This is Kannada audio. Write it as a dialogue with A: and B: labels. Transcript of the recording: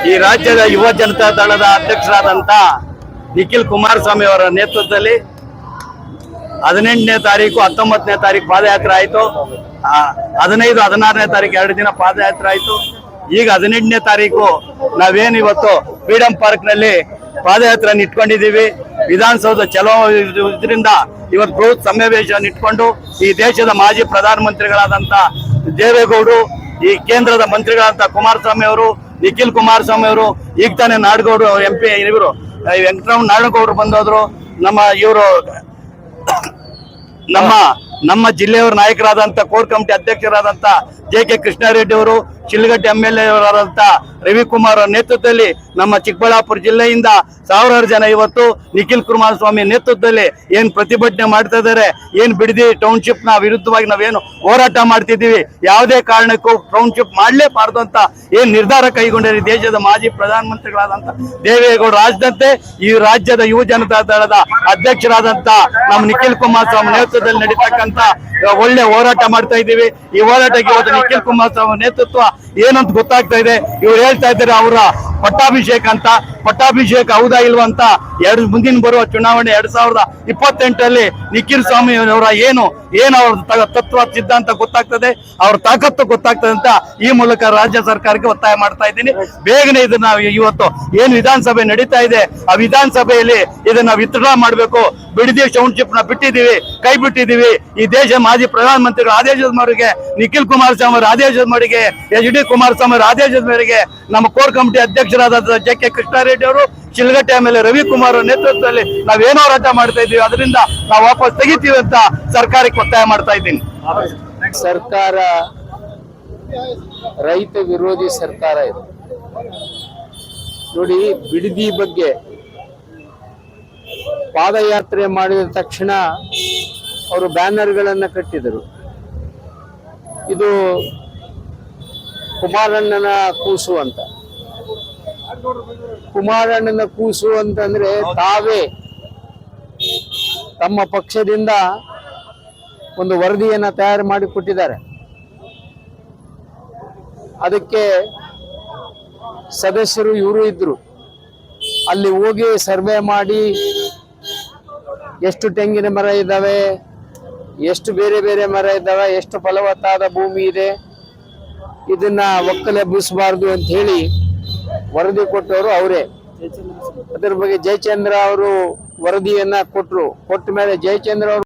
A: ಈ ರಾಜ್ಯದ ಯುವ ಜನತಾ ದಳದ ಅಧ್ಯಕ್ಷರಾದಂತ ನಿಖಿಲ್ ಕುಮಾರಸ್ವಾಮಿ ಅವರ ನೇತೃತ್ವದಲ್ಲಿ 18ನೇ ತಾರೀಕು 19ನೇ ತಾರೀಕು ಪಾದಯಾತ್ರೆ ಆಯ್ತು. 15, 16ನೇ ತಾರೀಕು 2 ದಿನ ಪಾದಯಾತ್ರೆ ಆಯ್ತು. ಈಗ 18ನೇ ತಾರೀಕು ನಾವೇನು ಇವತ್ತು ಫ್ರೀಡಂ ಪಾರ್ಕ್ ನಲ್ಲಿ ಪಾದಯಾತ್ರೆ ಇಟ್ಕೊಂಡಿದ್ದೀವಿ. ವಿಧಾನಸೌಧ ಚಲೋ ಇದರಿಂದ ಇವತ್ತು ಬೃಹತ್ ಸಮಾವೇಶ ಇಟ್ಕೊಂಡು ಈ ದೇಶದ ಮಾಜಿ ಪ್ರಧಾನಮಂತ್ರಿಗಳಾದಂತ ದೇವೇಗೌಡರು, ಈ ಕೇಂದ್ರದ ಮಂತ್ರಿಗಳಾದಂತ ಕುಮಾರಸ್ವಾಮಿ ಅವರು, ನಿಖಿಲ್ ಕುಮಾರಸ್ವಾಮಿ ಅವರು, ಈಗ ತಾನೇ ನಾಡಗೌಡರು MP ಇವರು ವೆಂಕಟರಾವ್ ನಾಡಗೌಡರು ಬಂದೋದ್ರು. ನಮ್ಮ ಜಿಲ್ಲೆಯವರ ನಾಯಕರಾದಂತ ಕೋರ್ ಕಮಿಟಿ ಅಧ್ಯಕ್ಷರಾದಂತ JK ಕೃಷ್ಣಾರೆಡ್ಡಿ ಅವರು, ಶಿಲ್ಘಟ್ಟ MLA ಅವರಾದಂತ ರವಿಕುಮಾರ್ ಅವರ ನೇತೃತ್ವದಲ್ಲಿ ನಮ್ಮ ಚಿಕ್ಕಬಳ್ಳಾಪುರ ಜಿಲ್ಲೆಯಿಂದ ಸಾವಿರಾರು ಜನ ಇವತ್ತು ನಿಖಿಲ್ ಕುಮಾರಸ್ವಾಮಿ ನೇತೃತ್ವದಲ್ಲಿ ಏನ್ ಪ್ರತಿಭಟನೆ ಮಾಡ್ತಾ ಇದ್ದಾರೆ, ಏನ್ ಬಿಡದಿ ಟೌನ್ಶಿಪ್ ನ ವಿರುದ್ಧವಾಗಿ ನಾವೇನು ಹೋರಾಟ ಮಾಡ್ತಿದ್ದೀವಿ, ಯಾವುದೇ ಕಾರಣಕ್ಕೂ ಟೌನ್ಶಿಪ್ ಮಾಡ್ಲೇಬಾರ್ದು ಅಂತ ಏನ್ ನಿರ್ಧಾರ ಕೈಗೊಂಡಿರಿ ದೇಶದ ಮಾಜಿ ಪ್ರಧಾನಮಂತ್ರಿಗಳಾದಂತ ದೇವೇಗೌಡರು ರಾಜ್ಯದಂತೆ ಈ ರಾಜ್ಯದ ಯುವ ಜನತಾ ದಳದ ಅಧ್ಯಕ್ಷರಾದಂತ ನಮ್ಮ ನಿಖಿಲ್ ಕುಮಾರಸ್ವಾಮಿ ನೇತೃತ್ವದಲ್ಲಿ ನಡೀತಕ್ಕಂತ ಒಳ್ಳೆ ಹೋರಾಟ ಮಾಡ್ತಾ ಇದ್ದೀವಿ. ಈ ಹೋರಾಟಕ್ಕೆ ಇವತ್ತು ನಿಖಿಲ್ ಕುಮಾರಸ್ವಾಮಿ ನೇತೃತ್ವ ಏನಂತ ಗೊತ್ತಾಗ್ತಾ ಇದೆ. ಇವ್ರು ಹೇಳ್ತಾ ಇದ್ದಾರೆ ಅವರ ಪಟ್ಟಾಭಿಷೇಕ ಅಂತ. ಪಟ್ಟಾಭಿಷೇಕ ಹೌದಾ ಇಲ್ವಾ ಅಂತ ಮುಂದಿನ ಬರುವ ಚುನಾವಣೆ 2028ರಲ್ಲಿ ನಿಖಿಲ್ ಸ್ವಾಮಿ ಅವರ ಏನು ಅವ್ರ ತತ್ವ ಸಿದ್ಧಾಂತ ಗೊತ್ತಾಗ್ತದೆ, ಅವ್ರ ತಾಕತ್ತು ಗೊತ್ತಾಗ್ತದೆ ಅಂತ ಈ ಮೂಲಕ ರಾಜ್ಯ ಸರ್ಕಾರಕ್ಕೆ ಒತ್ತಾಯ ಮಾಡ್ತಾ ಇದ್ದೀನಿ. ಬೇಗನೆ ಇದನ್ನ ಇವತ್ತು ಏನು ವಿಧಾನಸಭೆ ನಡೀತಾ ಇದೆ ಆ ವಿಧಾನಸಭೆಯಲ್ಲಿ ಇದನ್ನ ವಿತ್ಡ್ರಾ ಮಾಡಬೇಕು. ಬಿಡದಿ ಟೌನ್ಶಿಪ್ ನ ಬಿಟ್ಟಿದ್ದೀವಿ, ಕೈ ಬಿಟ್ಟಿದ್ದೀವಿ. ಈ ದೇಶ ಮಾಜಿ ಪ್ರಧಾನಮಂತ್ರಿಗಳ ಆದೇಶದ ಮೇರೆಗೆ, ನಿಖಿಲ್ ಕುಮಾರಸ್ವಾಮಿ ಅವರ ಆದೇಶದ ಮೇರೆಗೆ, HD ಕುಮಾರಸ್ವಾಮಿ ಅವರ ಆದೇಶದ ಮೇರೆಗೆ ನಮ್ಮ ಕೋರ್ ಕಮಿಟಿ ಅಧ್ಯಕ್ಷರಾದ JK ಕೃಷ್ಣಾರೆಡ್ಡಿ ಅವರು, ಶಿಲ್ಘಟ್ಟ MLA ರವಿಕುಮಾರ್ ನೇತೃತ್ವದಲ್ಲಿ ನಾವೇನೋ ಹೋರಾಟ ಮಾಡ್ತಾ ಇದ್ದೀವಿ. ಅದರಿಂದ ನಾವು ವಾಪಸ್ ತೆಗಿತೀವಿ ಅಂತ ಸರ್ಕಾರಕ್ಕೆ ಒತ್ತಾಯ ಮಾಡ್ತಾ ಇದ್ದೀನಿ.
B: ಸರ್ಕಾರ ರೈತ ವಿರೋಧಿ ಸರ್ಕಾರ ಇದೆ ನೋಡಿ. ಬಿಡದಿ ಬಗ್ಗೆ ಪಾದಯಾತ್ರೆ ಮಾಡಿದ ತಕ್ಷಣ ಅವರು ಬ್ಯಾನರ್ಗಳನ್ನು ಕಟ್ಟಿದರು. ಇದು ಕುಮಾರಣ್ಣನ ಕೂಸು ಅಂತ. ಕುಮಾರಣ್ಣನ ಕೂಸು ಅಂತಂದ್ರೆ ತಾವೇ ತಮ್ಮ ಪಕ್ಷದಿಂದ ಒಂದು ವರದಿಯನ್ನ ತಯಾರು ಮಾಡಿ ಕೊಟ್ಟಿದ್ದಾರೆ. ಅದಕ್ಕೆ ಸದಸ್ಯರು ಇವರು ಇದ್ರು. ಅಲ್ಲಿ ಹೋಗಿ ಸರ್ವೆ ಮಾಡಿ ಎಷ್ಟು ತೆಂಗಿನ ಮರ ಇದ್ದಾವೆ, ಎಷ್ಟು ಬೇರೆ ಬೇರೆ ಮರ ಇದ್ದಾವೆ, ಎಷ್ಟು ಫಲವತ್ತಾದ ಭೂಮಿ ಇದೆ, ಇದನ್ನ ಒಕ್ಕಲೆಬ್ಬಿಸಬಾರ್ದು ಅಂತ ಹೇಳಿ ವರದಿ ಕೊಟ್ಟವರು ಅವರೇ. ಅದರ ಬಗ್ಗೆ ಜಯಚಂದ್ರ ಅವರು ವರದಿಯನ್ನ ಕೊಟ್ಟ ಮೇಲೆ ಜಯಚಂದ್ರ ಅವರು